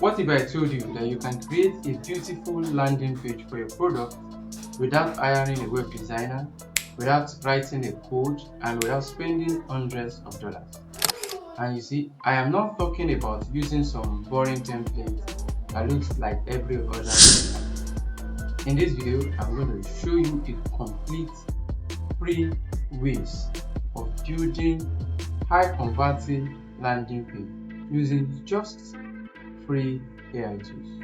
What if I told you that you can create a beautiful landing page for your product without hiring a web designer, without writing a code, and without spending hundreds of dollars? And you see, I am not talking about using some boring template that looks like every other website. In this video, I'm going to show you a complete free ways of building high converting landing page using just free AI tools.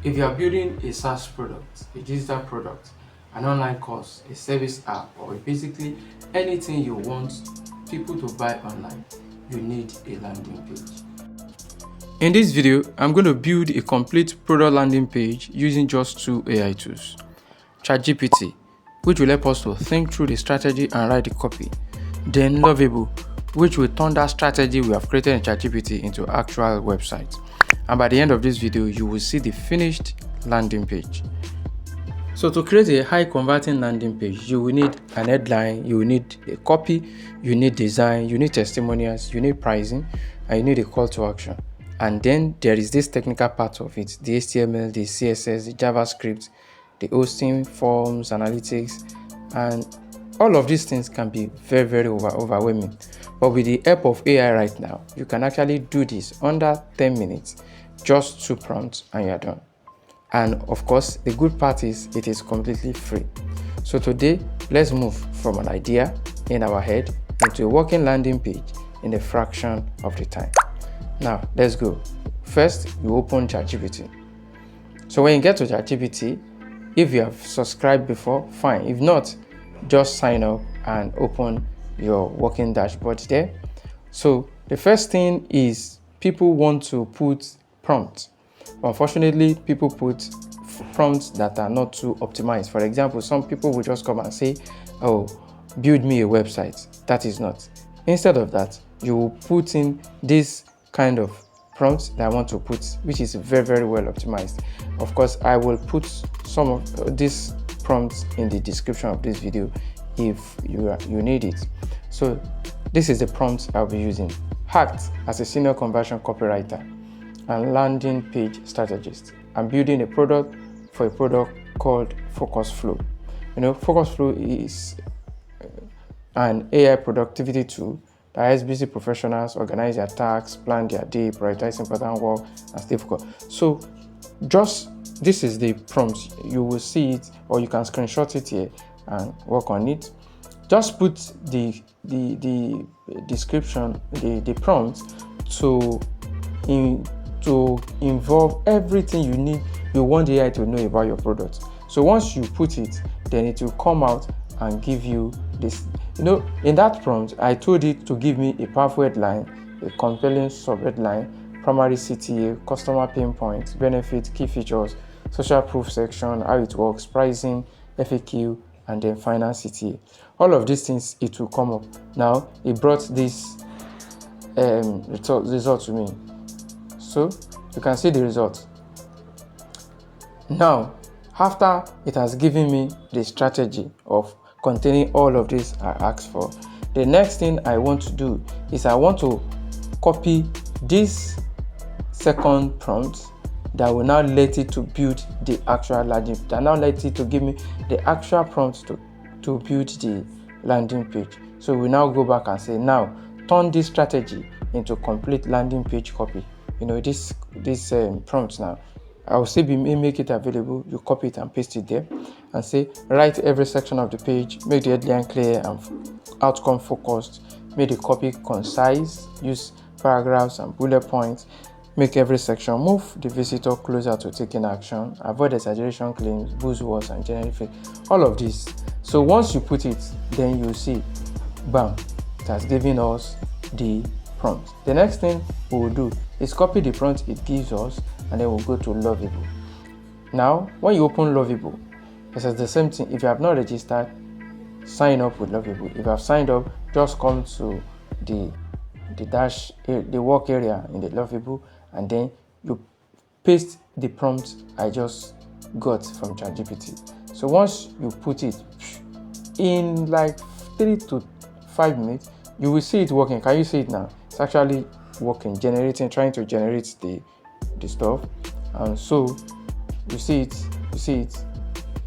If you are building a SaaS product, a digital product, an online course, a service app, or basically anything you want people to buy online, you need a landing page. In this video, I'm going to build a complete product landing page using just two AI tools. ChatGPT, which will help us to think through the strategy and write the copy. Then Lovable, which will turn that strategy we have created in ChatGPT into actual website. And by the end of this video, you will see the finished landing page. So to create a high converting landing page, you will need an headline, you will need a copy, you need design, you need testimonials, you need pricing, and you need a call to action. And then there is this technical part of it, the HTML, the CSS, the JavaScript, the hosting, forms, analytics, and all of these things can be very overwhelming. But with the help of AI right now, you can actually do this under 10 minutes, just 2 prompts, and you're done. And of course, the good part is it is completely free. So today, let's move from an idea in our head into a working landing page in a fraction of the time. Now, let's go. First, you open ChatGPT. So when you get to ChatGPT, if you have subscribed before, fine. If not, just sign up and open your working dashboard there. So the first thing is people want to put prompts. Unfortunately, people put prompts that are not too optimized. For example, some people will just come and say, oh, build me a website. That is not. Instead of that, you will put in this kind of prompts that I want to put, which is very well optimized. Of course, I will put some of these prompts in the description of this video if you need it. So this is the prompt I'll be using. Act as a senior conversion copywriter and landing page strategist. I'm building a product for a product called Focus Flow. You know, Focus Flow is an AI productivity tool that helps busy professionals organize their tasks, plan their day, prioritize important work, and stay focused. So just this is the prompt. You will see it, or you can screenshot it here and work on it. Just put the description, the prompt to involve everything you want the AI to know about your product. So once you put it, then it will come out and give you this. You know, in that prompt, I told it to give me a powerful headline, a compelling sub-headline, primary CTA, customer pain points, benefits, key features, social proof section, how it works, pricing, FAQ, and then final CTA. All of these things, it will come up. Now, it brought this result to me. So you can see the result. Now, after it has given me the strategy of containing all of this I asked for, the next thing I want to do is I want to copy this second prompt that will now let it to build the actual landing page. That now let it to give me the actual prompt to build the landing page. So we now go back and say, now turn this strategy into complete landing page copy. You know, this prompt now, I will say make it available. You copy it and paste it there and say, write every section of the page, make the headline clear and outcome focused, make the copy concise, use paragraphs and bullet points, make every section move the visitor closer to taking action, avoid exaggeration claims, buzzwords, and generate fake. All of this. So once you put it, then you see, bam, it has given us the prompt. The next thing we will do is copy the prompt it gives us, and then we'll go to Lovable. Now, when you open Lovable, it says the same thing. If you have not registered, sign up with Lovable. If you have signed up, just come to the work area in the Lovable, and then you paste the prompt I just got from ChatGPT. So once you put it in like 3 to 5 minutes, you will see it working. Can you see it now? It's actually working, trying to generate the stuff. And so you see it,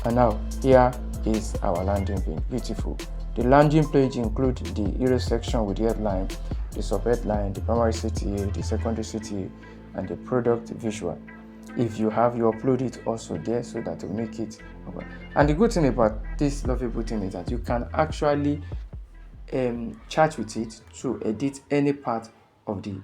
and now here is our landing page. Beautiful. The landing page includes the hero section with the headline, the sub-headline, the primary CTA, the secondary CTA, and the product visual. If you have, you upload it also there so that will make it. And the good thing about this Lovable thing is that you can actually chat with it to edit any part of the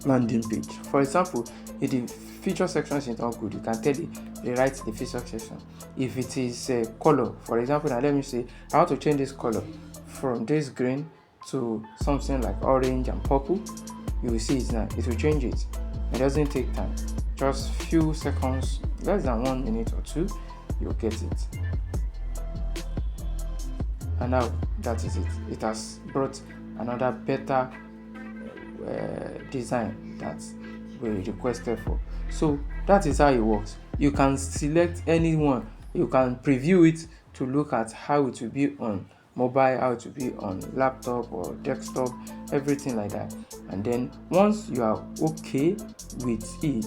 landing page. For example, if the feature section is not good, you can tell it rewrite the feature section. If it is a color, for example, now let me say I want to change this color from this green to something like orange and purple. You will see it now. It will change it. It doesn't take time, just few seconds, less than 1 minute or 2, you'll get it. And now that is it. It has brought another better design that we requested for. So that is how it works. You can select anyone, you can preview it to look at how it will be on mobile, how it will be on laptop or desktop, everything like that. And then once you are okay with it,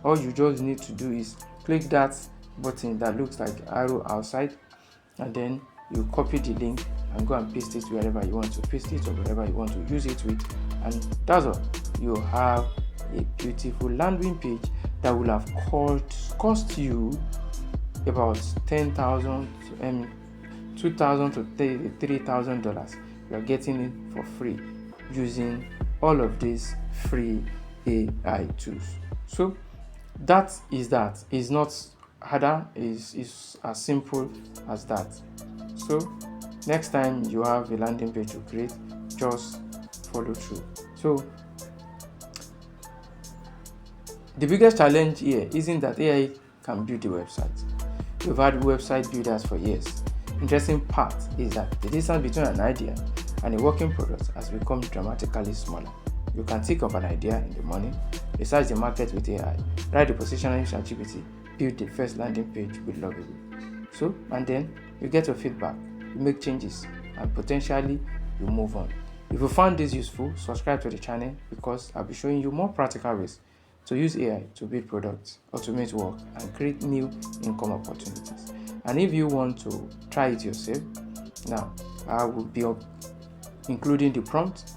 all you just need to do is click that button that looks like arrow outside, and then you copy the link and go and paste it wherever you want to paste it or wherever you want to use it with, and that's all. You have a beautiful landing page that will have cost you about $10,000 $2,000 to $3,000. You are getting it for free using all of these free AI tools. So that is not harder, is as simple as that. So next time you have a landing page to create, just follow through. So the biggest challenge here isn't that AI can build a website. We've had website builders for years. Interesting part is that the distance between an idea and a working product has become dramatically smaller. You can think of an idea in the morning, research the market with AI, write the positioning in ChatGPT, build the first landing page with Lovable. So, and then you get your feedback, you make changes, and potentially you move on. If you found this useful, subscribe to the channel because I'll be showing you more practical ways to use AI to build products, automate work, and create new income opportunities. And if you want to try it yourself, now I will be including the prompt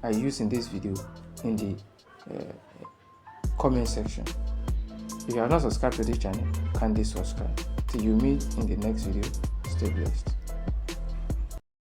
I use in this video in the comment section. If you have not subscribed to this channel, kindly subscribe. Till you meet in the next video, stay blessed.